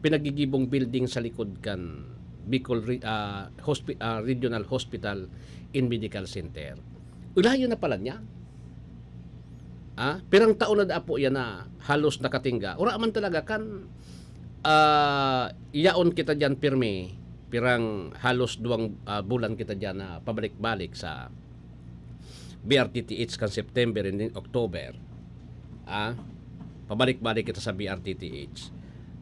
pinagigibong building sa likod kan Bicol Regional Hospital and Medical Center? Ulayo na pala niya. Pirang taon na po yan na halos nakatingga. Ura man talaga kan Iyaon kita dyan pirmi, pirang halos 2 bulan kita dyan na pabalik-balik sa BRTTH kan September and October. Pabalik-balik kita sa BRTTH.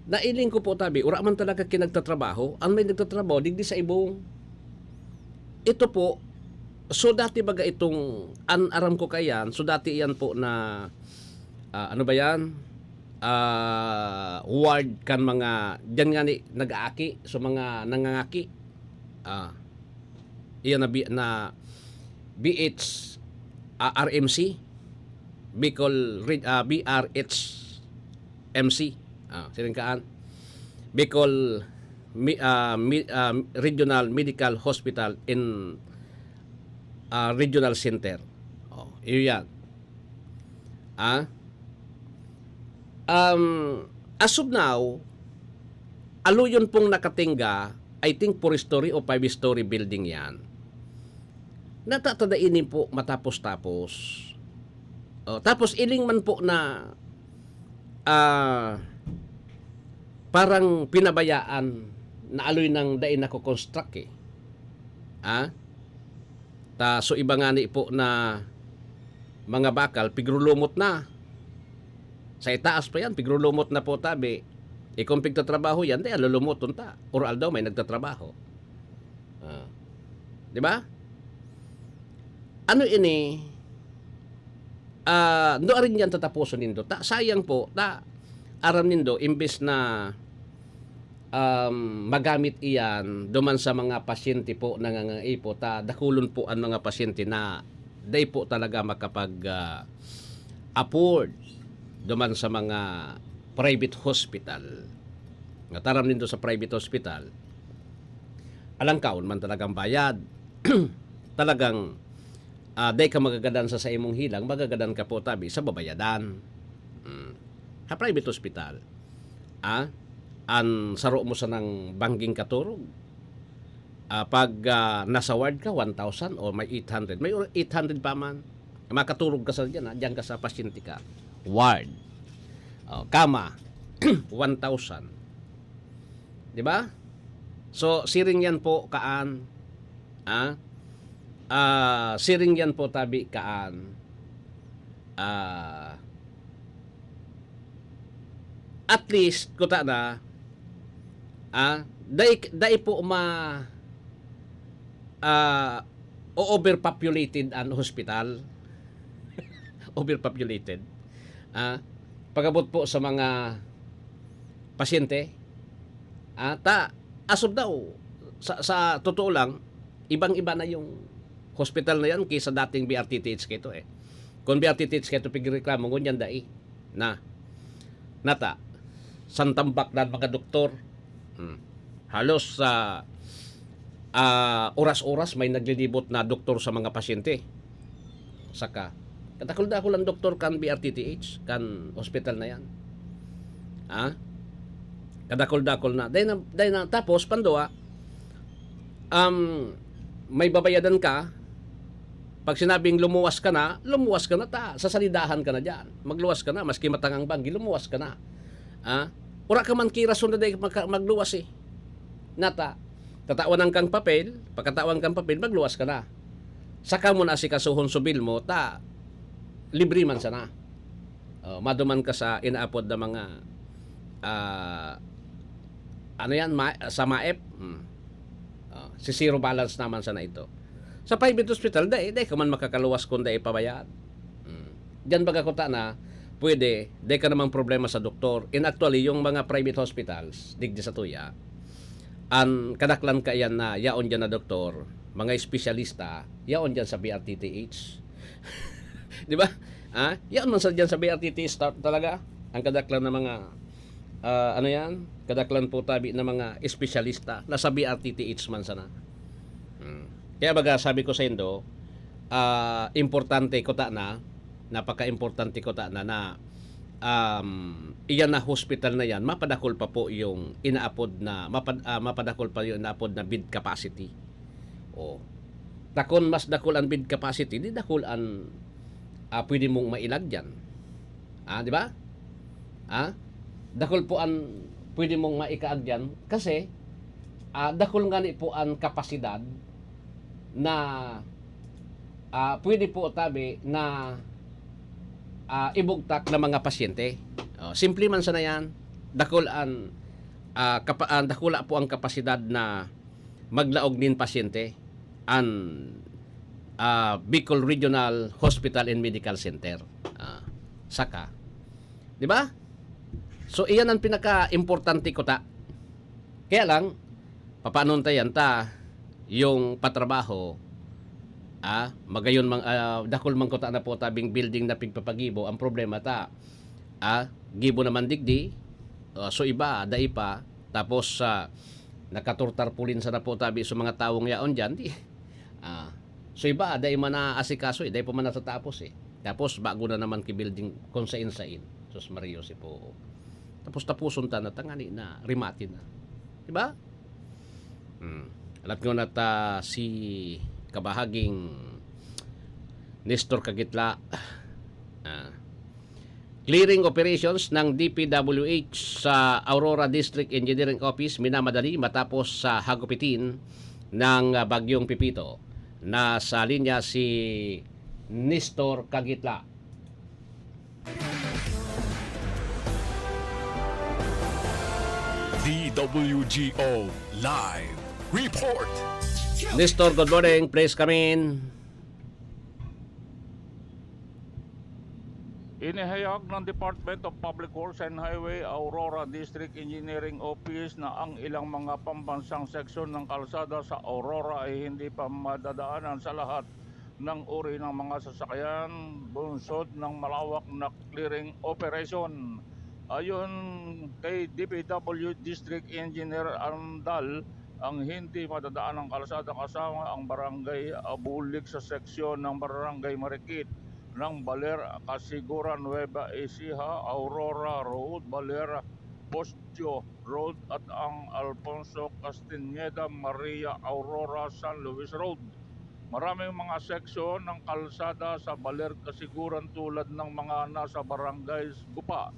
Nailing ko po tabi, ura man talaga kinagtatrabaho, ang may nagtatrabaho, digdi sa ibong. Ito po, so dati baga itong, aram ko kayan, so dati yan po na, ano ba yan? Ward kan mga, dyan nga ni, nag-aaki, so mga nangangaki. Iyan na BH, RMC, Bicol, BRH, MC, siningkaan, Bicol Regional Medical Hospital in Regional Center. Iyan. As of now, aluyon pong nakatingga, I think 4-story o 5-story building yan. Natatadainin po matapos-tapos. Tapos iling man po na parang pinabayaan na aloy ng dain na construct eh. So iba nga ni po na mga bakal, pigrulumot na. Sa itaas pa yan, pigrulumot na po tabi. Kung pigtatrabaho yan, dahil lulumoton ta. Oral daw may nagtatrabaho. Di ba? Ano ini? Do rin yan tatapuson nindo. Sayang po, aram nindo, imbes na magamit iyan duman sa mga pasyente po nangangaipo, dakulon po ang mga pasyente na day po talaga makapag afford duman sa mga private hospital. Taram nindo sa private hospital, alangkaon man talagang bayad. Talagang day ka magagadan sa imong hilang, magagadan ka po tabi sa babayadan. Ha private hospital. An saro mo sa nang bangging katurog. Pag nasa ward ka 1,000 o may 800. May 800 pa man. Makaturog ka sa diyan, diyan ka sa pasyente ka. Ward. Kama 1,000. 'Di ba? So siring yan po kaan. Siring yan po tabi kaan. At least kuta na dai po overpopulated ang hospital. Overpopulated. Pagabot po sa mga pasyente, as of daw sa totoo lang, ibang-iba na yung hospital na yan kaysa dating BRTTH kito eh. Kung BRTTH kito pigreklamo ngunyan dai na nata santambak na mga doktor. Halos sa oras-oras may naglilibot na doktor sa mga pasyente. Saka katakul-dakul ang doktor kan BRTTH kan hospital na yan. Kadakul-dakul na. Dahil na tapos pandoa may babayadan ka. Pag sinabing lumuwas ka na sasalidahan ka na diyan. Magluwas ka na maski matangang banggi, lumuwas ka na. Ura ka man kirason na dahil magluwas eh. Tatawan kang papel, pagkatawan kang papel, magluwas ka na. Saka mo na asikasuhon subil mo, libre man sana. Maduman ka sa inaapod na mga sa MAEP. Si zero balance naman sana ito. Sa private hospital, dahil ka man makakaluwas kung dahil pabayaan. Diyan baga kuta na, pwede, dahil ka namang problema sa doktor. In actually, yung mga private hospitals, digdi sa tuya, ang kadaklan ka yan na yaon dyan na doktor, mga espesyalista, yaon dyan sa BRTTH. Di ba? Yaon man sa dyan sa BRTTH talaga. Ang kadaklan na mga, kadaklan po tabi na mga espesyalista, nasa BRTTH man sana. Kaya baga sabi ko sa indo, importante ko na, napaka-importante ko na iyan na hospital na yan, mapadakol pa po yung inaapod na, mapadakol pa yung inaapod na bed capacity. Takon mas dakol ang bed capacity, di dakol ang pwede mong mailag dyan. Di ba? Dakol po ang pwede mong maikaag dyan kasi dakol nga ni po ang kapasidad na pwede po tabi na ibugtak ng mga pasyente. Simple man sana yan, dakol dakula po ang kapasidad na maglaog din pasyente ang Bicol Regional Hospital and Medical Center. Saka. Di ba? So, iyan ang pinaka-importante ko ta. Kaya lang, papanon tayan ta yung patrabaho, magayon dakol man ko ta na po tabing building na pigpapagibo. Ang problema ta, gibo naman digdi, so iba, dai pa, tapos nakaturtarpulin sa na po tabi sa mga taong yaon dyan, so iba, dai man na asikaso, dai po man natatapos Tapos, bago na naman ki-building kung sain-sain. Sus Mario si po. Tapos tapuson ta na tangani na rimatin na. Diba? Alam ko na si kabahaging Nestor Kagitla, clearing operations ng DPWH sa Aurora District Engineering Office minamadali matapos sa hagupitin ng bagyong Pipito. Nasa linya si Nestor Kagitla. DWGO Live Report. Nestor, good morning. Please come in. Inihayag ng Department of Public Works and Highway Aurora District Engineering Office na ang ilang mga pambansang seksyon ng kalsada sa Aurora ay hindi pa madadaanan sa lahat ng uri ng mga sasakyan bunsod ng malawak na clearing operation. Ayon kay DPW District Engineer Arndal, ang hindi madadaan ng kalsada kasama ang Barangay Abulig sa seksyon ng Barangay Marikit ng Baler, Casigura, Nueva Ecija, Aurora Road, Baler, Postio Road at ang Alfonso Castañeda Maria Aurora San Luis Road. Maraming mga seksyon ng kalsada sa Baler, Casiguran tulad ng mga nasa Barangay Gupa,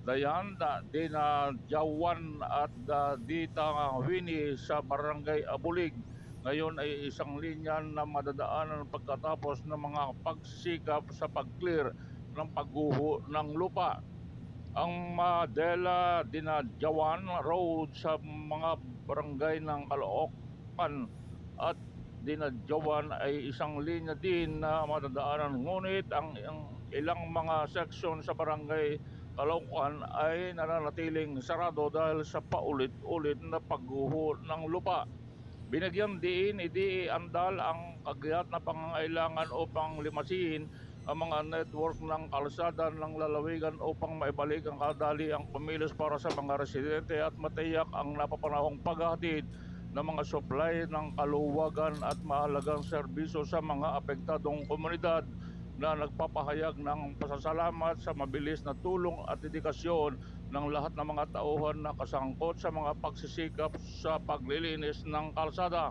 Dayan, Dina Jawan at Dita Wini sa Barangay Abulig. Ngayon ay isang linya na madadaanan pagkatapos ng mga pagsisikap sa pag-clear ng pagguho ng lupa. Ang Madela Dinajawan Road sa mga barangay ng Caloocan at Dinajawan ay isang linya din na madadaanan. Ngunit ang ilang mga seksyon sa barangay Caloocan ay nananatiling sarado dahil sa paulit-ulit na pagguho ng lupa. Binigyan din ni DE Andal ang kagyat na pangangailangan upang limasin ang mga network ng kalsada ng lalawigan upang maibalik ang kadali ang kumilos para sa mga residente at matiyak ang napapanahong paghahatid ng mga supply ng kaluwagan at mahalagang serbisyo sa mga apektadong komunidad na nagpapahayag ng pasasalamat sa mabilis na tulong at dedikasyon ng lahat ng mga tauhan na kasangkot sa mga pagsisikap sa paglilinis ng kalsada.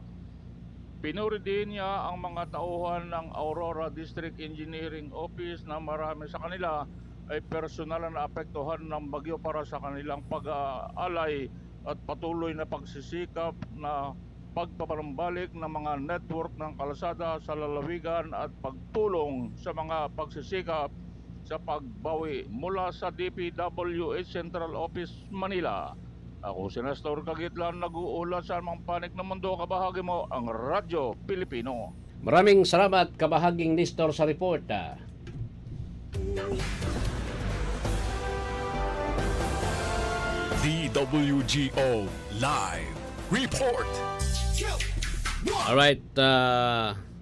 Pinuri din niya ang mga tauhan ng Aurora District Engineering Office na marami sa kanila ay personal na naapektuhan ng bagyo para sa kanilang pag-aalay at patuloy na pagsisikap na pagpapanumbalik ng mga network ng kalsada sa lalawigan at pagtulong sa mga pagsisikap sa pagbawi mula sa DPWH Central Office, Manila. Ako si Nestor Kagitlan, nag-uulat sa mga panig ng mundo. Kabahagi mo ang Radyo Pilipino. Maraming salamat kabahaging Nestor sa report. DWGO Live Report. Alright,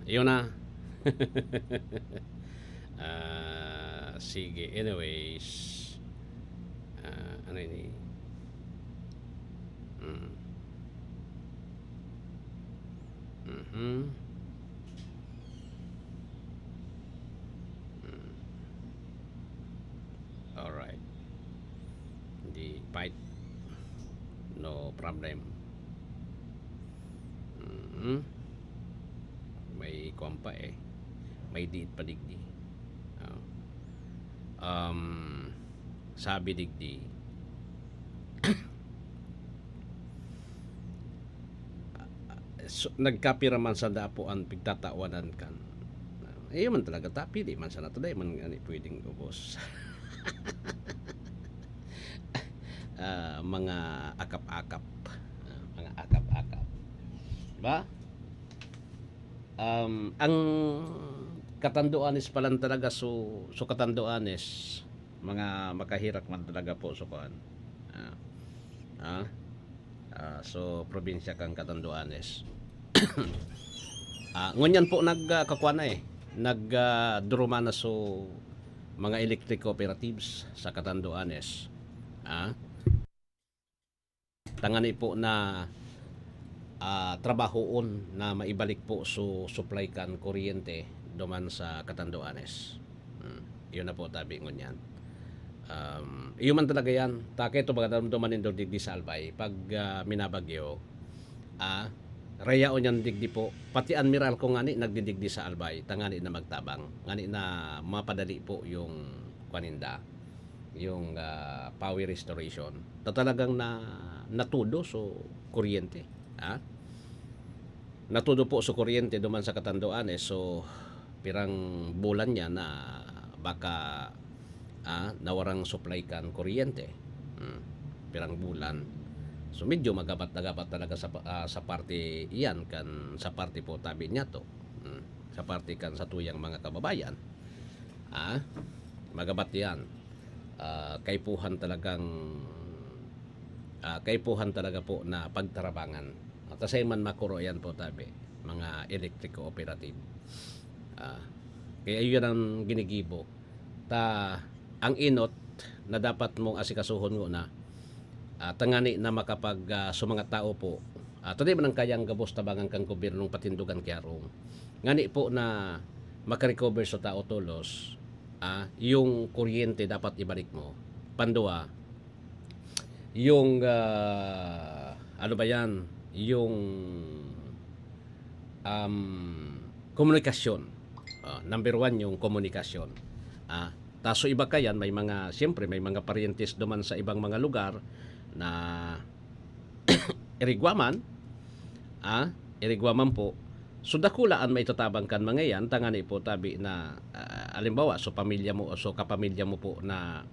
yun na. Sige, anyways. Ano ini? Alright. Hindi fight. No problem. May kompa may diit pa digdi. Sabi digdi nagkapira man sa dapuan pigtatawanan kan. Iyo man talaga tapi di man sa natuday man ani pwedeng ubos. Mga akap-akap. Mga akap-akap. Diba? Ang katanduanes pa lang talaga so katanduanes mga makahirak man talaga po so kuan. So probinsya kang Catanduanes. Ngunyan po nagkakuan na nagduruma na so mga electric cooperatives sa Catanduanes. Tangani po na trabahoon na maibalik po so supply kan kuryente duman sa Catanduanes. Iyon na po tabi ngunyan. Iyo man talaga yan. Take ito magdamdaman nindog digdi sa Albay. Pag minabagyo, rayaon yan digdi po. Pati admiral ko ngani nagdidigdi sa Albay. Tangani na magtabang. Ngani na mapadali po yung kwaninda. Yung power restoration. Talagang natudo so kuryente. Natudo po so kuryente duman sa Catanduanes. So pirang bulan niya na baka nawarang supply kan kuryente. Pirang bulan. So medyo magabat-agabat talaga sa parte iyan kan sa parte po tabi niya to. Sa parte kan sa tuyang mga kababayan. Magabat yan. Kaipuhan talaga po na pagtarabangan. At asay man makuro yan po tabi mga electric cooperative. Kaya yun ang ginigibo. Ang inot na dapat mong asikasuhon mo na tangani na makapag sa mga tao po today man ang kayang gabos tabangan kang gobyernong patindugan kyarong ngani po na makarecover sa tao tulos yung kuryente dapat ibalik mo pandua yung ano ba yan yung komunikasyon number 1 yung komunikasyon taso iba kayan may mga siyempre may mga parientes duman sa ibang mga lugar na irigwaman po so dakulaan may tatabang kan mga yan tangani po tabi na alimbawa so pamilya mo so kapamilya mo po na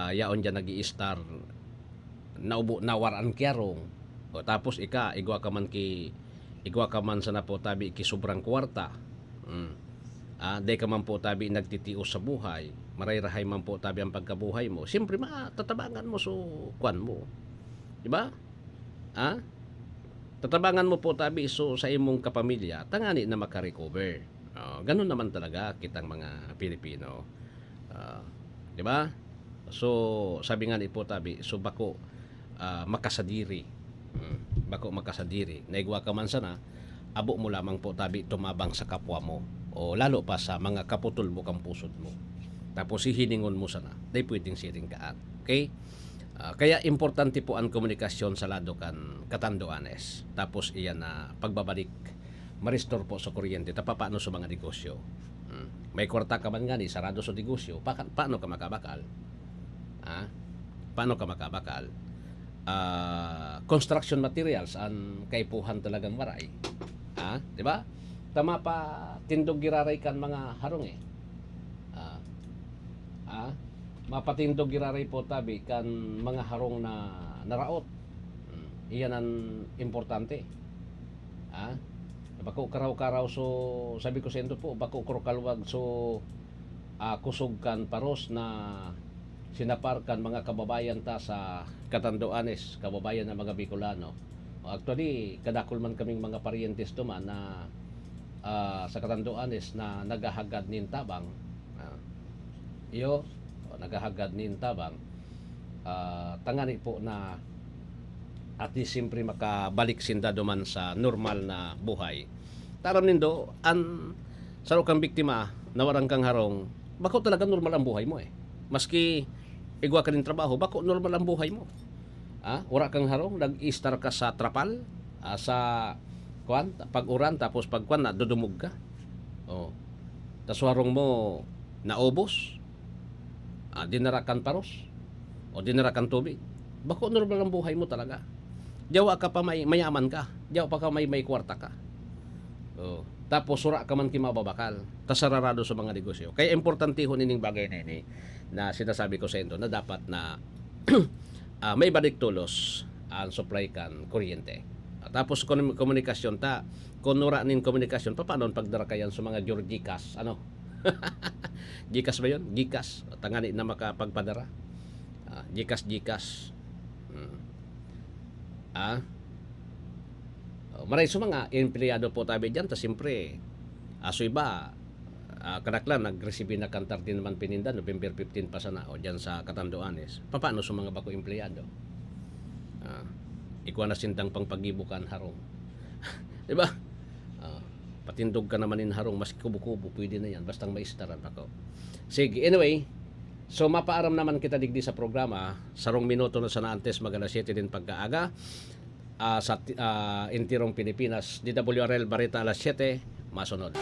yaon dyan nag-i-star naubo nawaran kyarong o tapos igwa ka man sa na po tabi ki sobrang kwarta day ka man po tabi nagtitios sa buhay marayrahay man po tabi ang pagkabuhay mo siyempre matatabangan mo so kwan mo diba tatabangan mo po tabi so sa imong kapamilya tangani na makarecover ganun naman talaga kitang mga Pilipino diba so sabi nga ni po tabi so bako makasadiri naigwa ka man sana abo mo lamang po tabi tumabang sa kapwa mo o lalo pa sa mga kaputol mo kang pusod mo tapos hihiningon mo sana day pwedeng siring kaan okay kaya importante po ang komunikasyon sa lado kan Catanduanes tapos iyan na pagbabalik ma-restore po sa kuryente paano sa mga negosyo may kwarta ka man nga ni sarado sa negosyo paano ka makabakal construction materials ang kaipuhan talagang maray diba tama pa tindog giraray kan mga harong mapatindog giraray po tabi kan mga harong na naraot iyan ang importante bako karaw-karaw so sabi ko sa endo po bako karaw-kalwag so kusog kan paros na sinaparkan mga kababayan ta sa Catanduanes kababayan ng mga Bicolano actually kadakol man kaming mga parientes man na sa Catanduanes na nagahagad nin tabang nagahagad nin tabang tangani po na at least siyempre makabalik sinda duman sa normal na buhay taram nindo saro kang biktima nawarang kang harong bako talaga normal ang buhay mo maski igwa ka rin trabaho bako normal ang buhay mo wala kang harong nag-i-star ka sa trapal sa pag-uran tapos pagkuan na dudumog ka tas harong mo naubos dinarakan paros o dinarakan tubig bako normal ang buhay mo talaga jawa ka pa mayaman ka Diyaw pa ka may kwarta ka. Oh. Tapos sura ka man kimababakal. Tasararado sa mga negosyo. Kaya importante ho nining bagay na ini na sinasabi ko sa inyo na dapat na may balik tulos ang supply kan kuryente. Tapos komunikasyon ta. Kung nura nin komunikasyon, paano pagdara kayan sa mga Gikas? Ano? Gikas ba yun? Gikas. Tangani na makapagpadara. Gikas. Maray sa mga empleyado po tabi dyan, ta siyempre, aso iba, kanaklan, nag-receive na kantar din naman pininda, November 15 pa sana, o dyan sa Catanduanes. Paano sa mga bako empleyado? Ikuha na sindang pang pagibukan harong. Diba? Patindog ka naman in harong, mas kubo-kubo, pwede na yan, bastang maistaran ako. Sige, anyway, so mapaaram naman kita digdi sa programa, sarong minuto na sana antes mag-alas 7 din pagkaaga, sa Intirong Pilipinas, DWRL Barita alas 7, masunod.